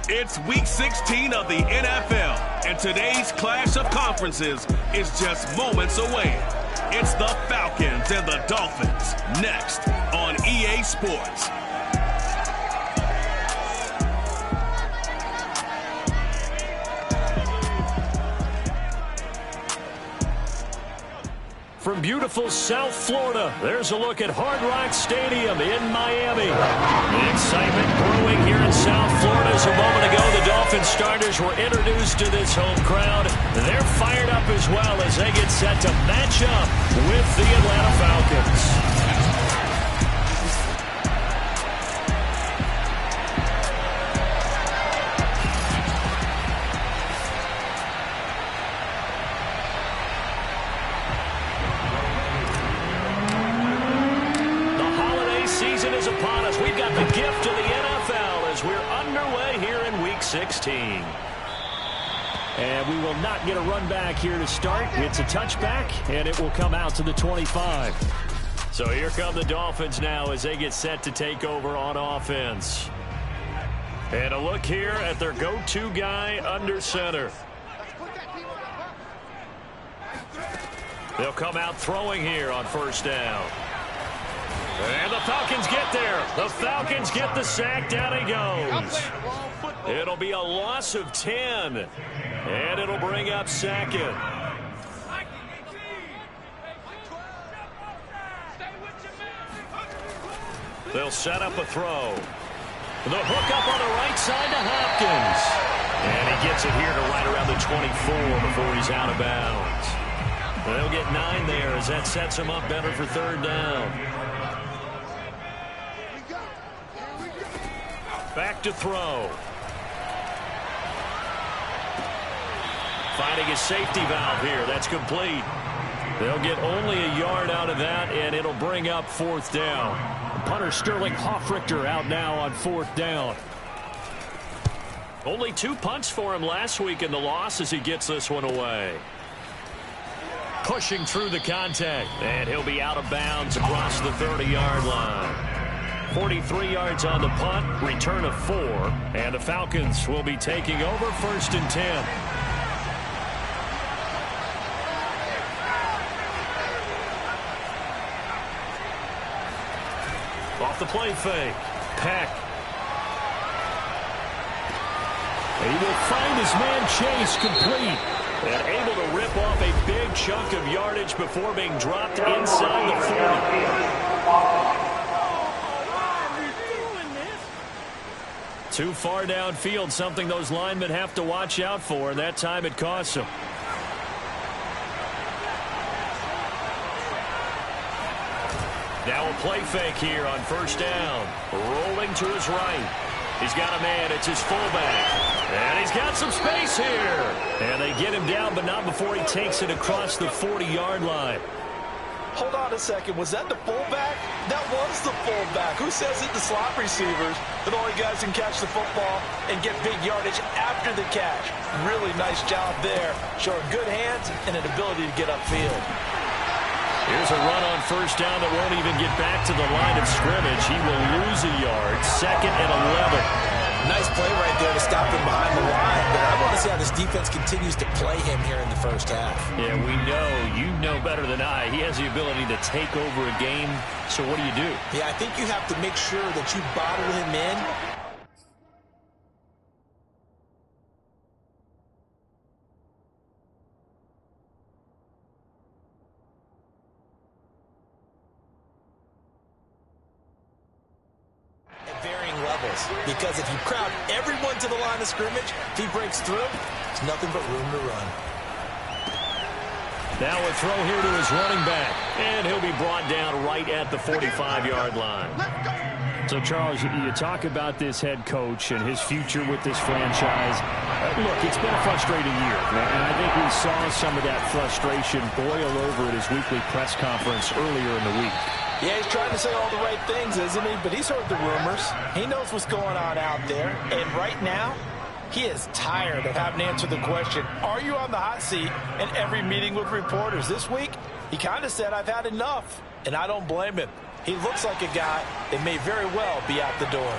It's Week 16 of the NFL, and today's clash of conferences is just moments away. It's the Falcons and the Dolphins, next on EA Sports. From beautiful South Florida, there's a look at Hard Rock Stadium in Miami. The excitement growing here in South Florida. As a moment ago, the Dolphins starters were introduced to this home crowd. They're fired up as well as they get set to match up with the Atlanta Falcons. We've got the gift of the NFL as we're underway here in Week 16. And we will not get a run back here to start. It's a touchback, and it will come out to the 25. So here come the Dolphins now as they get set to take over on offense. And a look here at their go-to guy under center. They'll come out throwing here on first down. And the Falcons get there. The Falcons get the sack. Down he goes. It'll be a loss of 10. And it'll bring up second. They'll set up a throw. The hook up on the right side to Hopkins. And he gets it here to right around the 24 before he's out of bounds. They'll get 9 there as that sets him up better for third down. Back to throw. Finding his safety valve here. That's complete. They'll get only a yard out of that, and it'll bring up fourth down. Punter Sterling Hoffrichter out now on fourth down. Only 2 punts for him last week in the loss as he gets this one away. Pushing through the contact, and he'll be out of bounds across the 30-yard line. 43 yards on the punt, return of 4, and the Falcons will be taking over first and 10. Off the play fake, Peck. He will find his man Chase complete, and able to rip off a big chunk of yardage before being dropped inside the 40. Too far downfield, something those linemen have to watch out for, and that time it costs them. Now a play fake here on first down. Rolling to his right. He's got a man. It's his fullback. And he's got some space here. And they get him down, but not before he takes it across the 40-yard line. Hold on a second. Was that the fullback? That was the fullback. Who says it? The slot receivers. That only guys can catch the football and get big yardage after the catch. Really nice job there. Showing good hands and an ability to get upfield. Here's a run on first down that won't even get back to the line of scrimmage. He will lose a yard. Second and 11. Nice play right there to stop him behind the line, but I want to see how this defense continues to play him here in the first half. Yeah, we know, you know better than I, he has the ability to take over a game, so what do you do? Yeah, I think you have to make sure that you bottle him in. Because if you crowd everyone to the line of scrimmage, if he breaks through, there's nothing but room to run. Now a throw here to his running back, and he'll be brought down right at the 45-yard line. So, Charles, you talk about this head coach and his future with this franchise. Look, it's been a frustrating year, and I think we saw some of that frustration boil over at his weekly press conference earlier in the week. Yeah, he's trying to say all the right things, isn't he? But he's heard the rumors. He knows what's going on out there. And right now, He is tired of having to answer the question, are you on the hot seat, in every meeting with reporters. This week, he kind of said, I've had enough, and I don't blame him. He looks like a guy that may very well be out the door.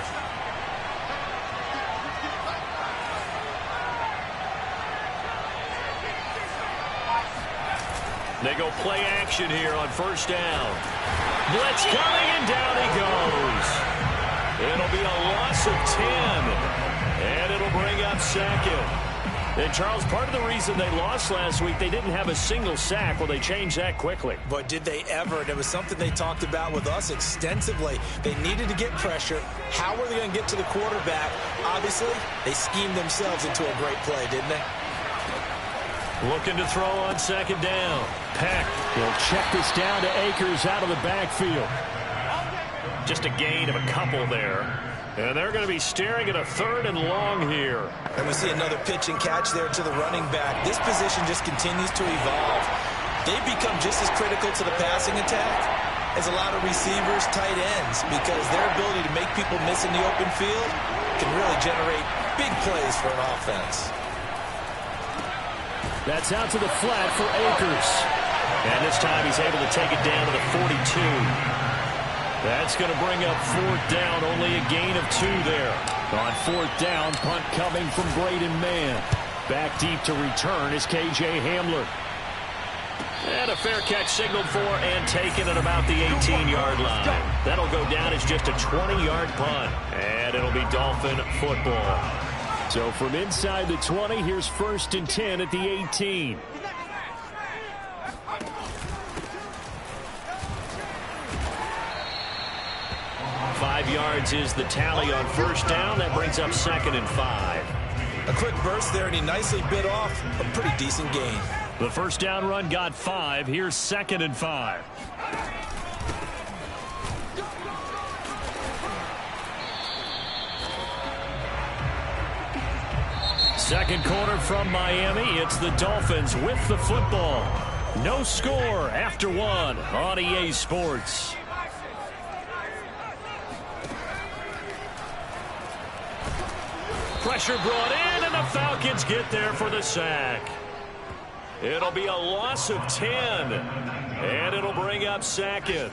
They go play action here on first down. Blitz coming, and down he goes. It'll be a loss of 10, and it'll bring up second. And, Charles, part of the reason they lost last week, they didn't have a single sack. Well, they changed that quickly. But did they ever? And it was something they talked about with us extensively. They needed to get pressure. How were they going to get to the quarterback? Obviously, they schemed themselves into a great play, didn't they? Looking to throw on second down. Peck. He'll check this down to Akers out of the backfield. Just a gain of a couple there. And they're going to be staring at a 3rd and long here. And we see another pitch and catch there to the running back. This position just continues to evolve. They've become just as critical to the passing attack as a lot of receivers, tight ends, because their ability to make people miss in the open field can really generate big plays for an offense. That's out to the flat for Akers. And this time he's able to take it down to the 42. That's going to bring up 4th down. Only a gain of 2 there. On 4th down, punt coming from Braden Mann. Back deep to return is K.J. Hamler. And a fair catch signaled for and taken at about the 18-yard line. That'll go down as just a 20-yard punt. And it'll be Dolphin football. So from inside the 20, here's 1st and 10 at the 18. Five yards is the tally on first down. That brings up 2nd and 5. A quick burst there, and he nicely bit off a pretty decent gain. The first down run got 5. Here's 2nd and 5. Second quarter from Miami. It's the Dolphins with the football. No score after 1 on EA Sports. Pressure brought in, and the Falcons get there for the sack. It'll be a loss of 10, and it'll bring up 2nd.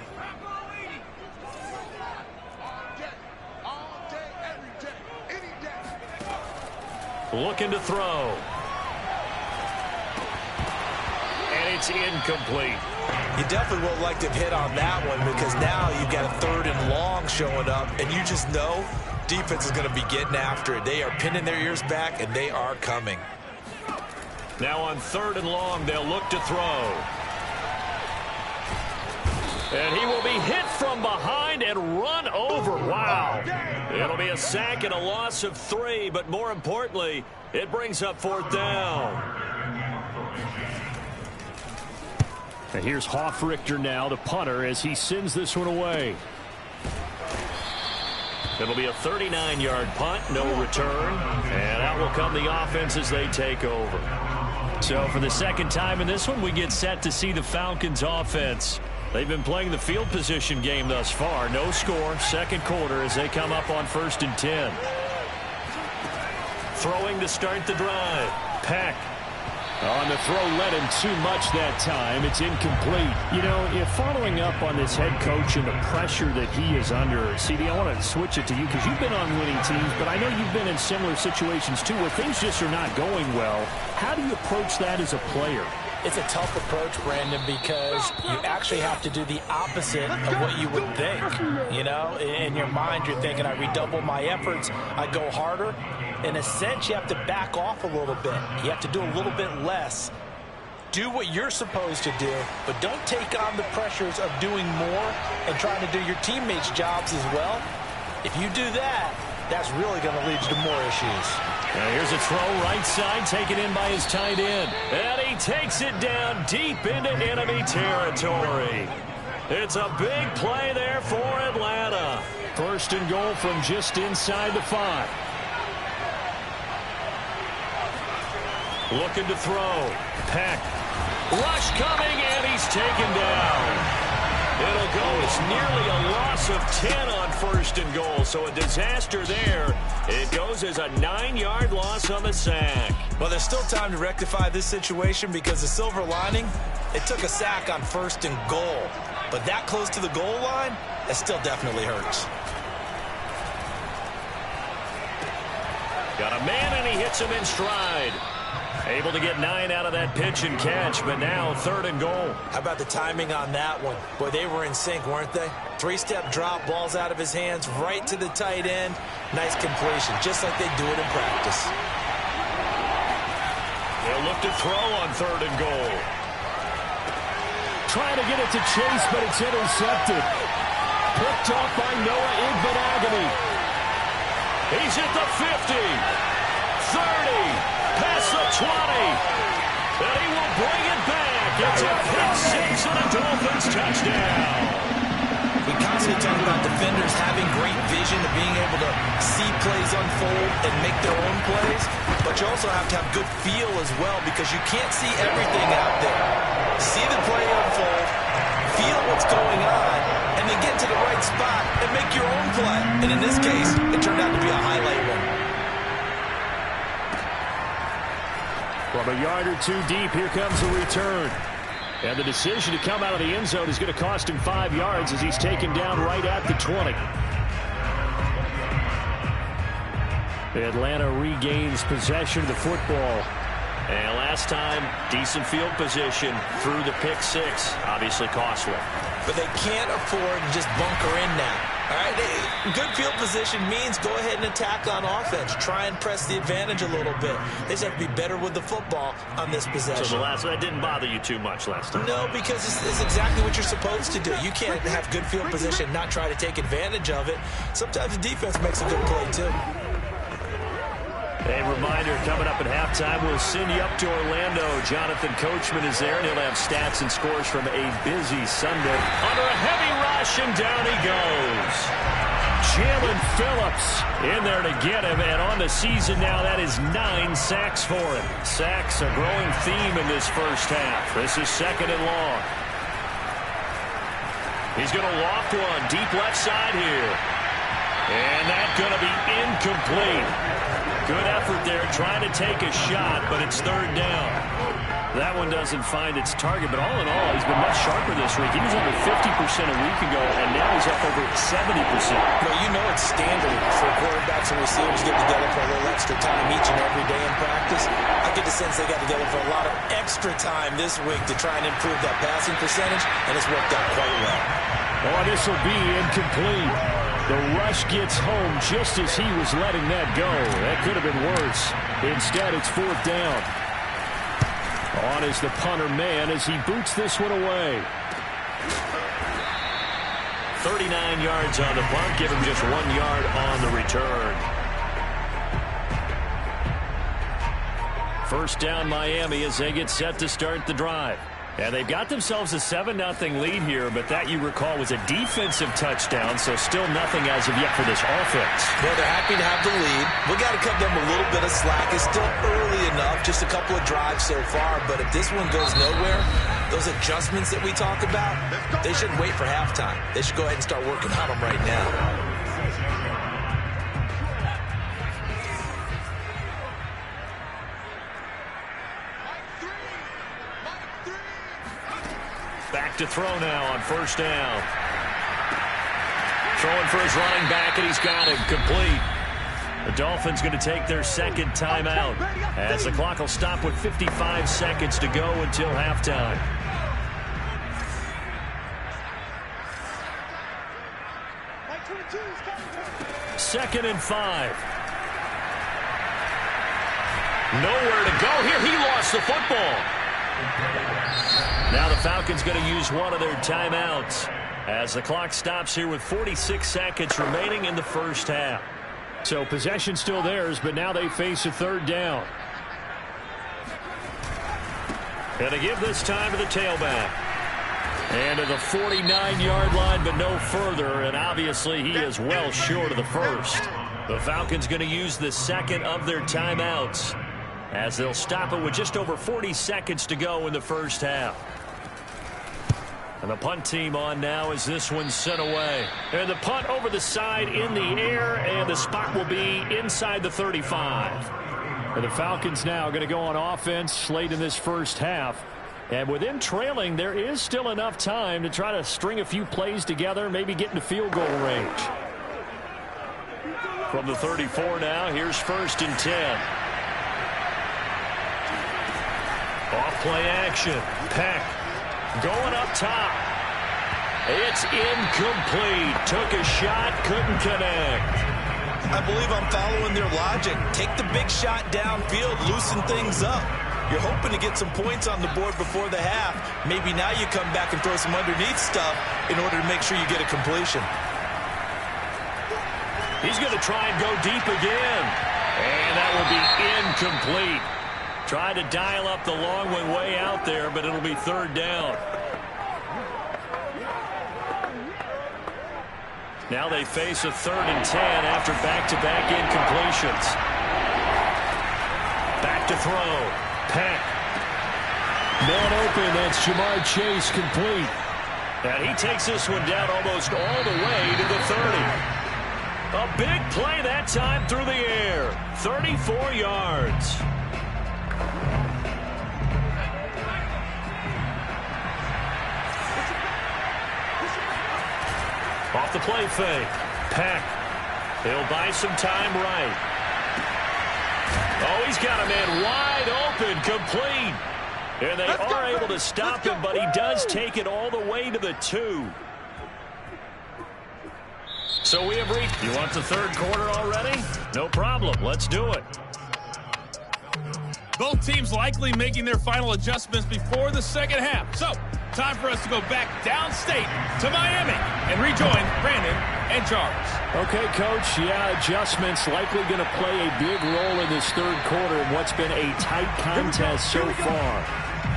Looking to throw. And it's incomplete. You definitely would like to have hit on that one, because now you've got a 3rd and long showing up, and you just know defense is going to be getting after it. They are pinning their ears back, and they are coming. Now on 3rd and long, they'll look to throw. And he will be hit from behind and run over. Wow. It'll be a sack and a loss of 3, but more importantly, it brings up 4th down. And here's Hofrichter now, the punter, as he sends this one away. It'll be a 39-yard punt, no return. And out will come the offense as they take over. So for the second time in this one, we get set to see the Falcons offense. They've been playing the field position game thus far. No score, second quarter as they come up on 1st and 10. Throwing to start the drive. Peck. On the throw, led him too much that time. It's incomplete. You know, if following up on this head coach and the pressure that he is under, CD, I want to switch it to you because you've been on winning teams, but I know you've been in similar situations too where things just are not going well. How do you approach that as a player? It's a tough approach, Brandon, because you actually have to do the opposite of what you would think. You know, in your mind, you're thinking, I redouble my efforts, I go harder. In a sense, you have to back off a little bit. You have to do a little bit less. Do what you're supposed to do, but don't take on the pressures of doing more and trying to do your teammates' jobs as well. If you do that, that's really going to lead you to more issues. Now here's a throw right side, taken in by his tight end. And he takes it down deep into enemy territory. It's a big play there for Atlanta. 1st and goal from just inside the 5. Looking to throw. Peck. Rush coming, and he's taken down. It'll go as nearly a loss of 10 on 1st and goal. So a disaster there. It goes as a 9-yard loss on the sack. Well, there's still time to rectify this situation because the silver lining, it took a sack on 1st and goal. But that close to the goal line, that still definitely hurts. Got a man, and he hits him in stride. Able to get 9 out of that pitch and catch, but now 3rd and goal. How about the timing on that one? Boy, they were in sync, weren't they? 3-step drop, ball's out of his hands, right to the tight end. Nice completion, just like they do it in practice. They'll look to throw on 3rd and goal. Trying to get it to Chase, but it's intercepted. Picked off by Noah Igbenogany. He's at the 50, 30. Past the 20, and he will bring it back. It's a pick 6 and a Dolphins touchdown. We constantly talk about defenders having great vision of being able to see plays unfold and make their own plays, but you also have to have good feel as well because you can't see everything out there. See the play unfold, feel what's going on, and then get to the right spot and make your own play. And in this case, it turned out to be a highlight one. From a yard or two deep, here comes a return. And the decision to come out of the end zone is going to cost him 5 yards as he's taken down right at the 20. Atlanta regains possession of the football. And last time, decent field position through the pick 6. Obviously costly. But they can't afford to just bunker in now. All right, good field position means go ahead and attack on offense. Try and press the advantage a little bit. They just have to be better with the football on this possession. So that didn't bother you too much last time? No, because it's exactly what you're supposed to do. You can't have good field position and not try to take advantage of it. Sometimes the defense makes a good play, too. A reminder, coming up at halftime, we'll send you up to Orlando. Jonathan Coachman is there, and he'll have stats and scores from a busy Sunday. Under a heavy rush, and down he goes. Jalen Phillips in there to get him, and on the season now, that is 9 sacks for him. Sacks, a growing theme in this first half. This is 2nd and long. He's going to loft one, deep left side here. And that's going to be incomplete. Good effort there, trying to take a shot, but it's 3rd down. That one doesn't find its target, but all in all, he's been much sharper this week. He was under 50% a week ago, and now he's up over 70%. Well, you know it's standard for quarterbacks and receivers getting together for a little extra time each and every day in practice. I get the sense they got together for a lot of extra time this week to try and improve that passing percentage, and it's worked out quite well. Oh, this will be incomplete. The rush gets home just as he was letting that go. That could have been worse. Instead, it's 4th down. On is the punter man as he boots this one away. 39 yards on the punt. Give him just 1 yard on the return. 1st down Miami as they get set to start the drive. And they've got themselves a 7-0 lead here, but that, you recall, was a defensive touchdown, so still nothing as of yet for this offense. Well, they're happy to have the lead. We got to cut them a little bit of slack. It's still early enough, just a couple of drives so far, but if this one goes nowhere, those adjustments that we talk about, they shouldn't wait for halftime. They should go ahead and start working on them right now. Back to throw now on 1st down. Throwing for his running back, and he's got him complete. The Dolphins going to take their 2nd timeout as the clock will stop with 55 seconds to go until halftime. Second and 5. Nowhere to go here. He lost the football. Now the Falcons going to use one of their timeouts as the clock stops here with 46 seconds remaining in the first half. So possession still theirs, but now they face a 3rd down. And they give this time to the tailback. And to the 49-yard line, but no further, and obviously he is well short of the first. The Falcons going to use the 2nd of their timeouts as they'll stop it with just over 40 seconds to go in the first half. And the punt team on now as this one's sent away. And the punt over the side in the air, and the spot will be inside the 35. And the Falcons now going to go on offense late in this first half. And with them trailing, there is still enough time to try to string a few plays together, maybe get into field goal range. From the 34 now, here's 1st and 10. Off-play action. Peck going up top. It's incomplete. Took a shot, couldn't connect. I believe I'm following their logic. Take the big shot downfield, loosen things up. You're hoping to get some points on the board before the half. Maybe now you come back and throw some underneath stuff in order to make sure you get a completion. He's going to try and go deep again. And that will be incomplete. Tried to dial up the long one way out there, but it'll be 3rd down. Now they face a 3rd and 10 after back-to-back incompletions. Back to throw. Peck. Man open. That's Jamar Chase complete. And he takes this one down almost all the way to the 30. A big play that time through the air. 34 yards. Off the play fake. Peck. He'll buy some time right. Oh, he's got a man wide open. Complete. And they are able to stop him, but he does take it all the way to the 2. So we have reached. You want the 3rd quarter already? No problem. Let's do it. Both teams likely making their final adjustments before the second half. So, time for us to go back downstate to Miami and rejoin Brandon and Charles. Okay, Coach. Yeah, adjustments likely going to play a big role in this 3rd quarter in what's been a tight contest so far.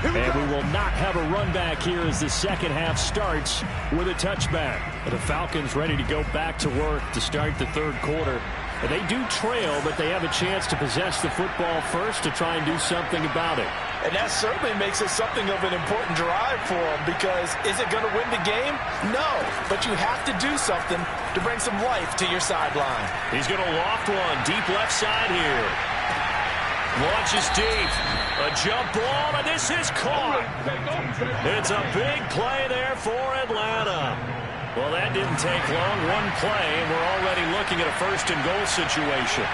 And we will not have a run back here as the second half starts with a touchback. The Falcons ready to go back to work to start the 3rd quarter. And they do trail, but they have a chance to possess the football first to try and do something about it. And that certainly makes it something of an important drive for them, because is it going to win the game? No, but you have to do something to bring some life to your sideline. He's going to loft one deep left side here. Launches deep. A jump ball, and this is caught. It's a big play there for Atlanta. Well, that didn't take long. One play, and we're already looking at a 1st and goal situation.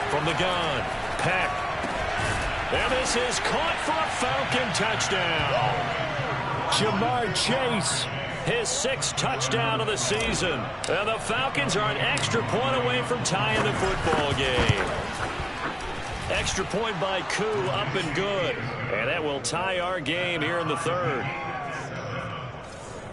From the gun, Peck. And this is caught for a Falcon touchdown. Jamar Chase, his 6th touchdown of the season. And the Falcons are an extra point away from tying the football game. Extra point by Koo, up and good. And that will tie our game here in the 3rd.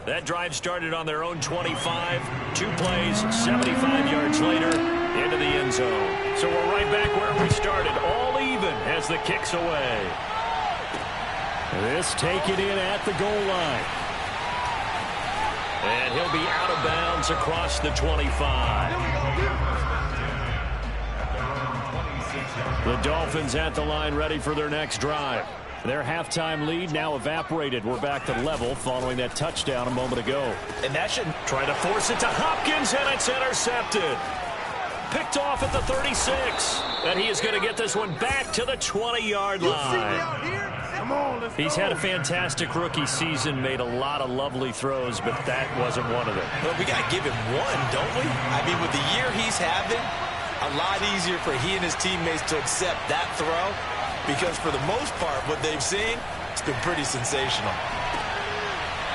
That drive started on their own 25. 2 plays, 75 yards later, into the end zone. So we're right back where we started, all even as the kick's away. This taken in at the goal line. And he'll be out of bounds across the 25. The Dolphins at the line ready for their next drive. Their halftime lead now evaporated. We're back to level following that touchdown a moment ago. And that should try to force it to Hopkins, and it's intercepted. Picked off at the 36. And he is going to get this one back to the 20-yard line. He's had a fantastic rookie season, made a lot of lovely throws, but that wasn't one of them. But we got to give him one, don't we? I mean, with the year he's having, a lot easier for he and his teammates to accept that throw, because for the most part, what they've seen, it's been pretty sensational.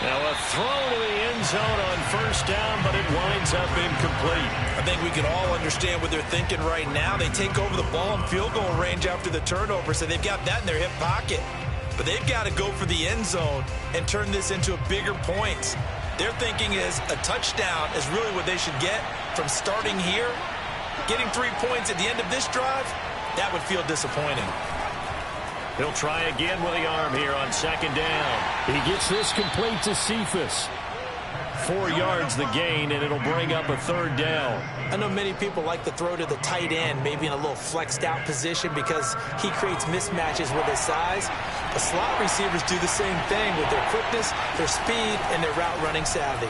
Now a throw to the end zone on 1st down, but it winds up incomplete. I think we can all understand what they're thinking right now. They take over the ball in field goal range after the turnover, so they've got that in their hip pocket. But they've got to go for the end zone and turn this into a bigger points. Their thinking is a touchdown is really what they should get from starting here. Getting 3 points at the end of this drive, that would feel disappointing. He'll try again with the arm here on 2nd down. He gets this complete to Cephas. 4 yards the gain, and it'll bring up a 3rd down. I know many people like to throw to the tight end, maybe in a little flexed out position because he creates mismatches with his size. But slot receivers do the same thing with their quickness, their speed, and their route running savvy.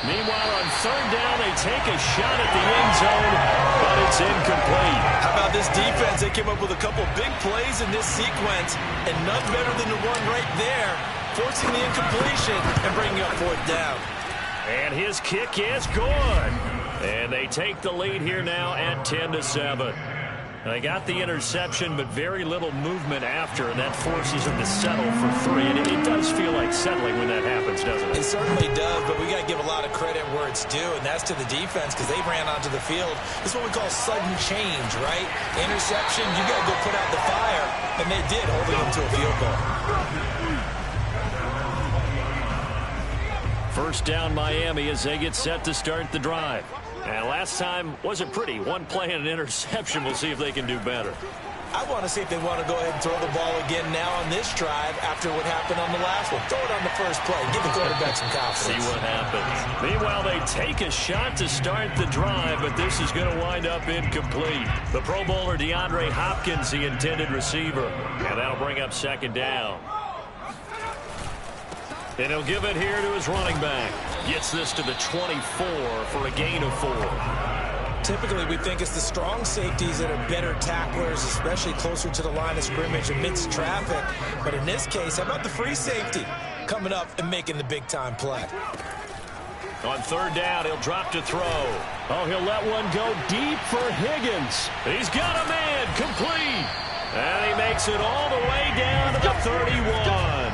Meanwhile, on 3rd down, they take a shot at the end zone, but it's incomplete. How about this defense? They came up with a couple big plays in this sequence, and none better than the one right there, forcing the incompletion and bringing up 4th down. And his kick is good. And they take the lead here now at 10-7. They got the interception, but very little movement after, and that forces them to settle for 3. And it does feel like settling when that happens, doesn't it? It certainly does, but we got to give a lot of credit where it's due, and that's to the defense because they ran onto the field. This is what we call sudden change, right? Interception, you got to go put out the fire, and they did, holding them to a field goal. 1st down Miami as they get set to start the drive. And last time wasn't pretty. 1 play and an interception. We'll see if they can do better. I want to see if they want to go ahead and throw the ball again now on this drive after what happened on the last one. Throw it on the first play. Give the quarterback some confidence. See what happens. Meanwhile, they take a shot to start the drive, but this is going to wind up incomplete. The Pro Bowler DeAndre Hopkins, the intended receiver. And that'll bring up 2nd down. And he'll give it here to his running back. Gets this to the 24 for a gain of 4. Typically, we think it's the strong safeties that are better tacklers, especially closer to the line of scrimmage amidst traffic. But in this case, how about the free safety coming up and making the big-time play? On 3rd down, he'll drop to throw. Oh, he'll let one go deep for Higgins. He's got a man, complete. And he makes it all the way down to the 31.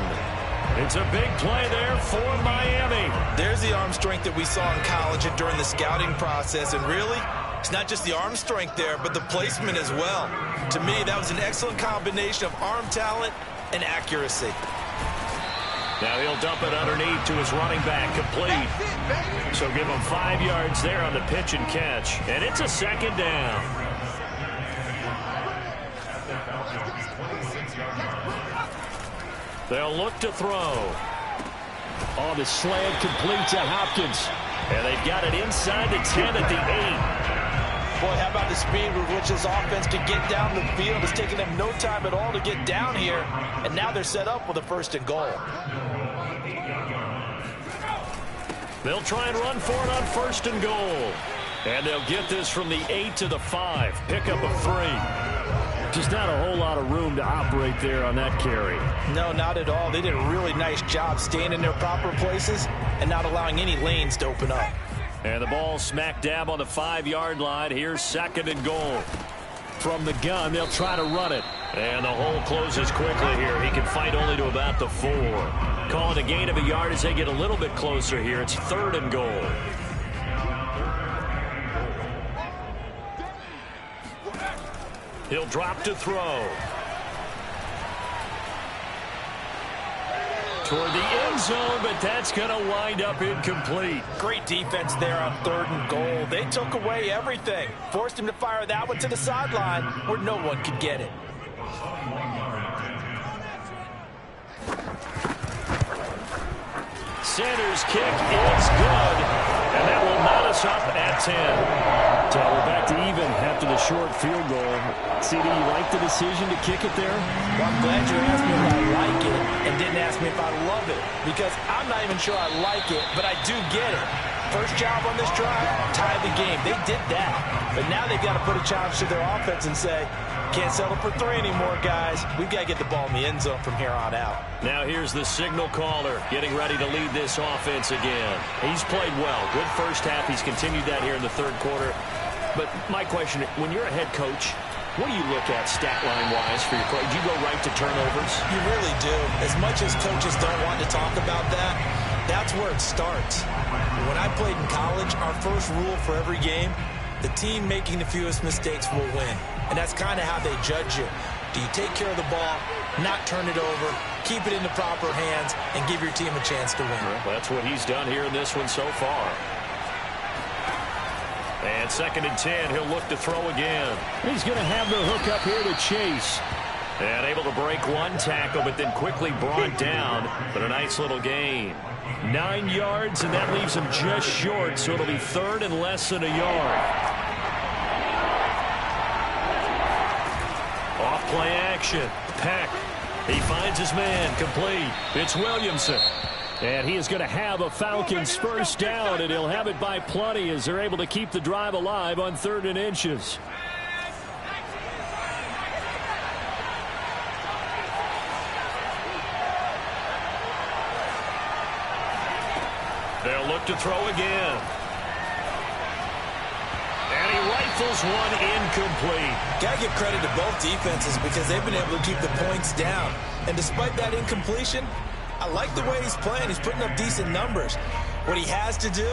It's a big play there for Miami. There's the arm strength that we saw in college and during the scouting process. And really, it's not just the arm strength there, but the placement as well. To me, that was an excellent combination of arm talent and accuracy. Now he'll dump it underneath to his running back, complete. So give him 5 yards there on the pitch and catch. And it's a 2nd down. They'll look to throw. On the slant, complete to Hopkins. And they've got it inside the 10 at the 8. Boy, how about the speed with which this offense can get down the field? It's taken them no time at all to get down here. And now they're set up with a 1st and goal. They'll try and run for it on 1st and goal. And they'll get this from the 8 to the 5. Pick up a 3. Just not a whole lot of room to operate there on that carry. No, not at all. They did a really nice job staying in their proper places and not allowing any lanes to open up. And the ball smack dab on the 5-yard line. Here's 2nd and goal. From the gun, they'll try to run it. And the hole closes quickly here. He can fight only to about the 4. Calling a gain of a yard as they get a little bit closer here. It's 3rd and goal. He'll drop to throw. Toward the end zone, but that's going to wind up incomplete. Great defense there on 3rd and goal. They took away everything. Forced him to fire that one to the sideline where no one could get it. Sanders' kick is good, and that will knot us up at 10. So we're back to even after the short field goal. CD, you like the decision to kick it there? Well, I'm glad you asked me if I like it and didn't ask me if I love it, because I'm not even sure I like it, but I do get it. First job on this drive, tie the game. They did that. But now they've got to put a challenge to their offense and say, can't settle for 3 anymore, guys. We've got to get the ball in the end zone from here on out. Now here's the signal caller getting ready to lead this offense again. He's played well. Good first half. He's continued that here in the 3rd quarter. But my question, when you're a head coach, what do you look at stat line-wise for your play? Do you go right to turnovers? You really do. As much as coaches don't want to talk about that, that's where it starts. When I played in college, our first rule for every game, the team making the fewest mistakes will win. And that's kind of how they judge you. Do you take care of the ball, not turn it over, keep it in the proper hands, and give your team a chance to win? Well, that's what he's done here in this one so far. And 2nd and 10, he'll look to throw again. He's going to have the hook up here to Chase. And able to break one tackle, but then quickly brought down. But a nice little gain. 9 yards, and that leaves him just short, so it'll be third and less than a yard. Off play action. Peck. He finds his man. Complete. It's Williamson. And he is going to have a Falcons first down, and he'll have it by plenty as they're able to keep the drive alive on 3rd and inches. They'll look to throw again. And he rifles one incomplete. Got to give credit to both defenses because they've been able to keep the points down. And despite that incompletion, I like the way he's playing. He's putting up decent numbers. What he has to do,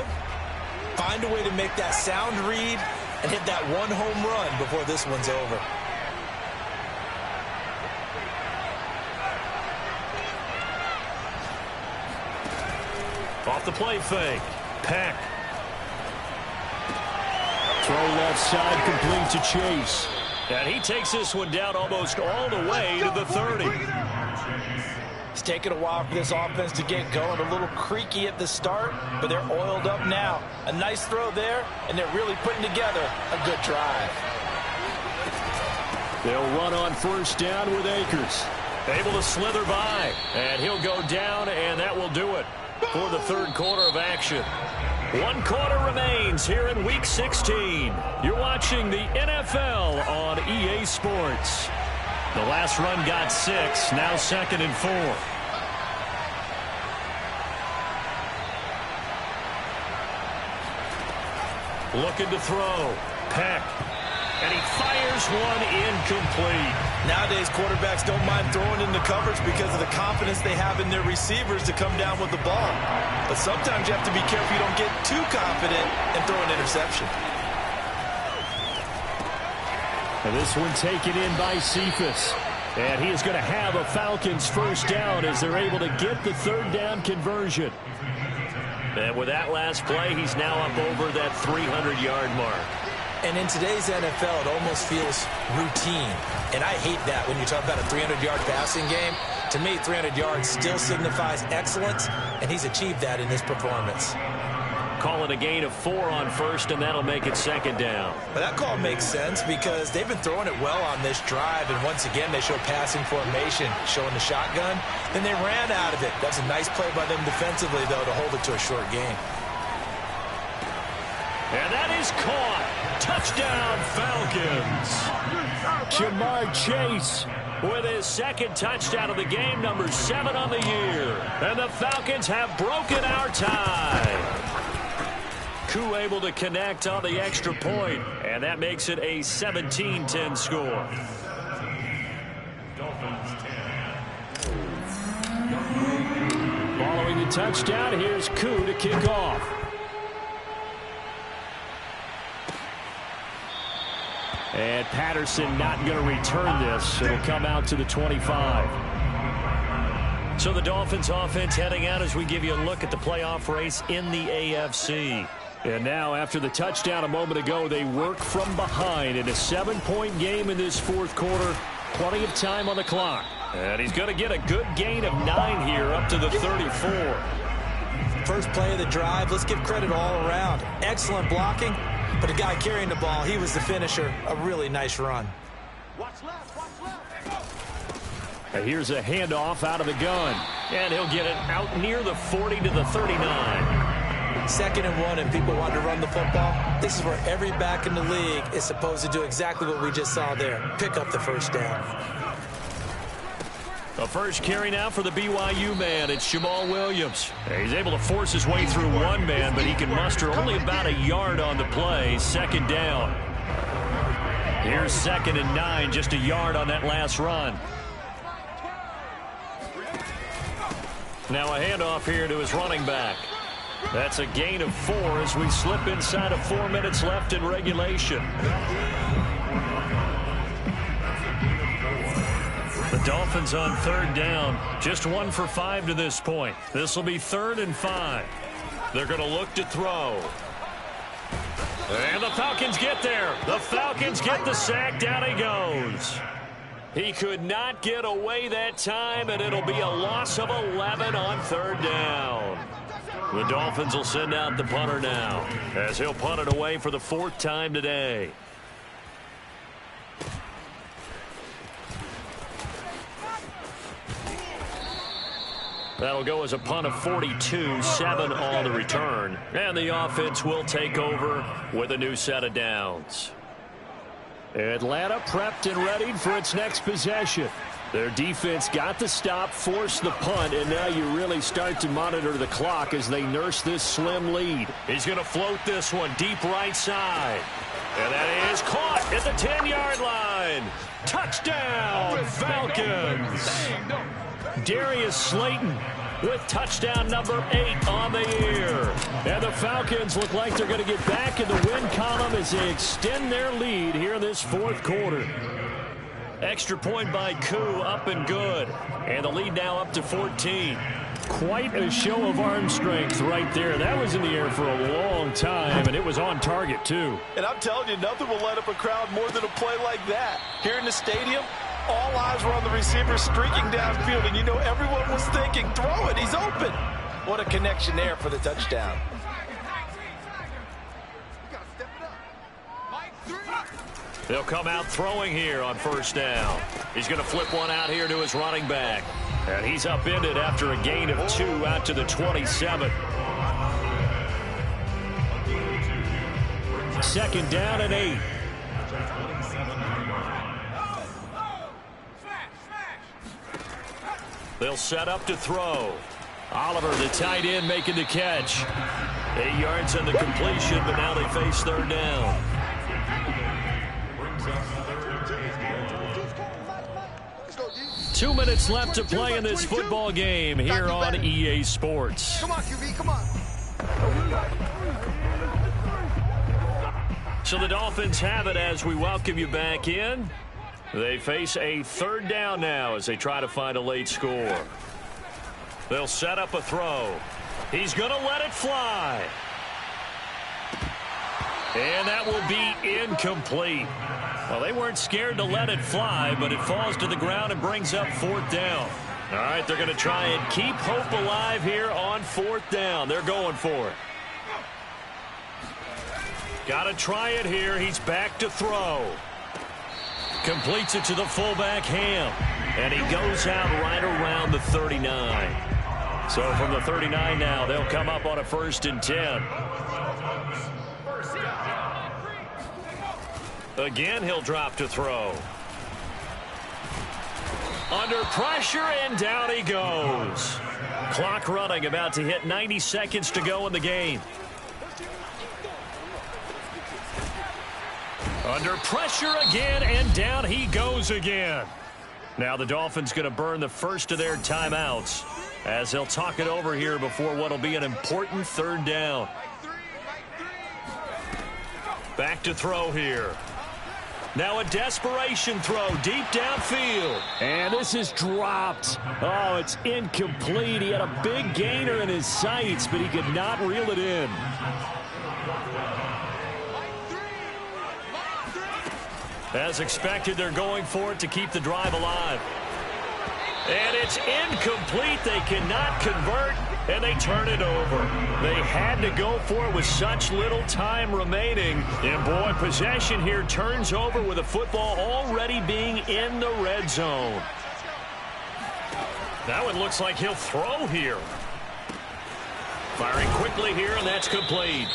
find a way to make that sound read and hit that one home run before this one's over. Off the play fake. Peck. Throw left side, complete to Chase. And he takes this one down almost all the way to the 30. It's taken a while for this offense to get going. A little creaky at the start, but they're oiled up now. A nice throw there, and they're really putting together a good drive. They'll run on first down with Akers. Able to slither by, and he'll go down, and that will do it for the 3rd quarter of action. 1 quarter remains here in Week 16. You're watching the NFL on EA Sports. The last run got 6, now 2nd and 4. Looking to throw. Peck. And he fires one incomplete. Nowadays, quarterbacks don't mind throwing into coverage because of the confidence they have in their receivers to come down with the ball. But sometimes you have to be careful you don't get too confident and throw an interception. And this one taken in by Cephas. And he is going to have a Falcons first down as they're able to get the 3rd down conversion. And with that last play, he's now up over that 300-yard mark. And in today's NFL, it almost feels routine. And I hate that when you talk about a 300-yard passing game. To me, 300 yards still signifies excellence, and he's achieved that in this performance. Call it a gain of 4 on first, and that'll make it 2nd down. But that call makes sense because they've been throwing it well on this drive, and once again, they show passing formation, showing the shotgun. Then they ran out of it. That's a nice play by them defensively, though, to hold it to a short game. And that is caught. Touchdown, Falcons. Jamar Chase with his 2nd touchdown of the game, number 7 on the year. And the Falcons have broken our tie. Koo able to connect on the extra point, and that makes it a 17-10 score. Following the touchdown, here's Koo to kick off. And Patterson not going to return this. It'll come out to the 25. So the Dolphins offense heading out as we give you a look at the playoff race in the AFC. And now after the touchdown a moment ago, they work from behind in a 7-point game in this 4th quarter. Plenty of time on the clock. And he's going to get a good gain of 9 here up to the 34. First play of the drive, let's give credit all around. Excellent blocking. But the guy carrying the ball, he was the finisher. A really nice run. And here's a handoff out of the gun. And he'll get it out near the 40 to the 39. 2nd and 1, and people want to run the football. This is where every back in the league is supposed to do exactly what we just saw there. Pick up the first down. The first carry now for the BYU man. It's Jamal Williams. He's able to force his way through one man, but he can muster only about a yard on the play. 2nd down. Here's 2nd and 9, just a yard on that last run. Now a handoff here to his running back. That's a gain of 4 as we slip inside of 4 minutes left in regulation. The Dolphins on 3rd down, just 1 for 5 to this point. This will be 3rd and 5. They're going to look to throw. And the Falcons get there. The Falcons get the sack. Down he goes. He could not get away that time, and it'll be a loss of 11 on third down. The Dolphins will send out the punter now, as he'll punt it away for the 4th time today. That'll go as a punt of 42, 7 on the return. And the offense will take over with a new set of downs. Atlanta prepped and readied for its next possession. Their defense got the stop, forced the punt, and now you really start to monitor the clock as they nurse this slim lead. He's going to float this one deep right side. And that is caught at the 10-yard line. Touchdown, Falcons. Darius Slayton with touchdown number 8 on the year. And the Falcons look like they're going to get back in the win column as they extend their lead here in this 4th quarter. Extra point by Koo, up and good. And the lead now up to 14. Quite a show of arm strength right there. That was in the air for a long time, and it was on target, too. And I'm telling you, nothing will light up a crowd more than a play like that. Here in the stadium, all eyes were on the receiver streaking downfield, and you know everyone was thinking, throw it, he's open. What a connection there for the touchdown. They'll come out throwing here on 1st down. He's going to flip one out here to his running back. And he's upended after a gain of 2 out to the 27. 2nd down and 8. They'll set up to throw. Oliver, the tight end, making the catch. 8 yards on the completion, but now they face 3rd down. Two minutes left to play in this football game here on EA Sports. Come on, QB, come on. So the Dolphins have it as we welcome you back in. They face a 3rd down now as they try to find a late score. They'll set up a throw. He's going to let it fly. And that will be incomplete. Well, they weren't scared to let it fly, but it falls to the ground and brings up 4th down. All right, they're going to try and keep hope alive here on 4th down. They're going for it. Got to try it here. He's back to throw. Completes it to the fullback, Ham. And he goes out right around the 39. So from the 39 now, they'll come up on a 1st and 10. Again, he'll drop to throw. Under pressure, and down he goes. Clock running, about to hit 90 seconds to go in the game. Under pressure again, and down he goes again. Now the Dolphins going to burn the first of their timeouts as they'll talk it over here before what will be an important 3rd down. Back to throw here. Now a desperation throw deep downfield. And this is dropped. Oh, it's incomplete. He had a big gainer in his sights, but he could not reel it in. As expected, they're going for it to keep the drive alive. And it's incomplete. They cannot convert, and they turn it over. They had to go for it with such little time remaining. And, boy, possession here turns over with the football already being in the red zone. Now it looks like he'll throw here. Firing quickly here, and that's complete.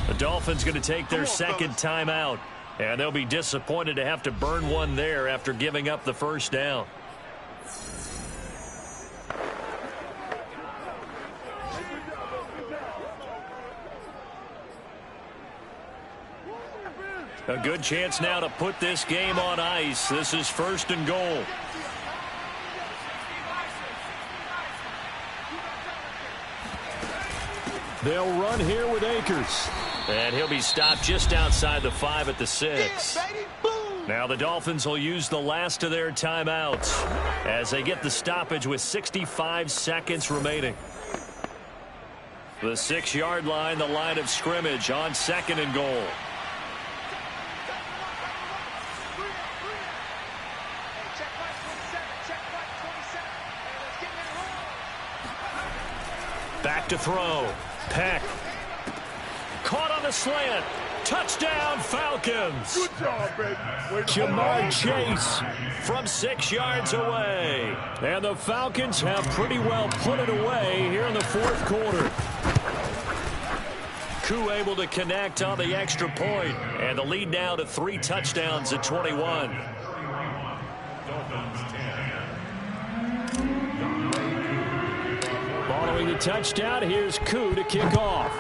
The Dolphins going to take their 2nd timeout, and they'll be disappointed to have to burn one there after giving up the 1st down. A good chance now to put this game on ice. This is 1st and goal. They'll run here with Akers. And he'll be stopped just outside the 5 at the 6. Now the Dolphins will use the last of their timeouts as they get the stoppage with 65 seconds remaining. The 6-yard line, the line of scrimmage on 2nd and goal. Back to throw. Peck. Caught on the slant. Touchdown, Falcons. Good job, baby. Jamar Chase from 6 yards away. And the Falcons have pretty well put it away here in the fourth quarter. Koo able to connect on the extra point. And the lead now to 3 touchdowns at 21. Following the touchdown, here's Koo to kick off.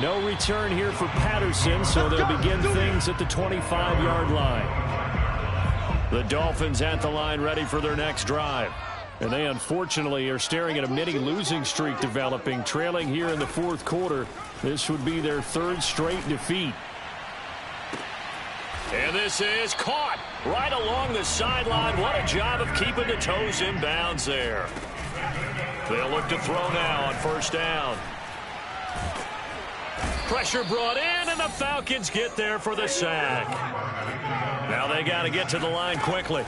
No return here for Patterson, so they'll begin things at the 25-yard line. The Dolphins at the line ready for their next drive. And they unfortunately are staring at a mini losing streak developing, trailing here in the fourth quarter. This would be their 3rd straight defeat. And this is caught right along the sideline. What a job of keeping the toes in bounds there. They'll look to throw now on first down. Pressure brought in, and the Falcons get there for the sack. Now they got to get to the line quickly.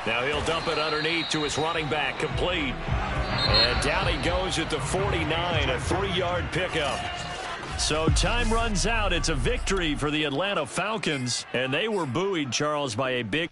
Now he'll dump it underneath to his running back, complete. And down he goes at the 49, a 3-yard pickup. So time runs out. It's a victory for the Atlanta Falcons, and they were buoyed, Charles, by a big...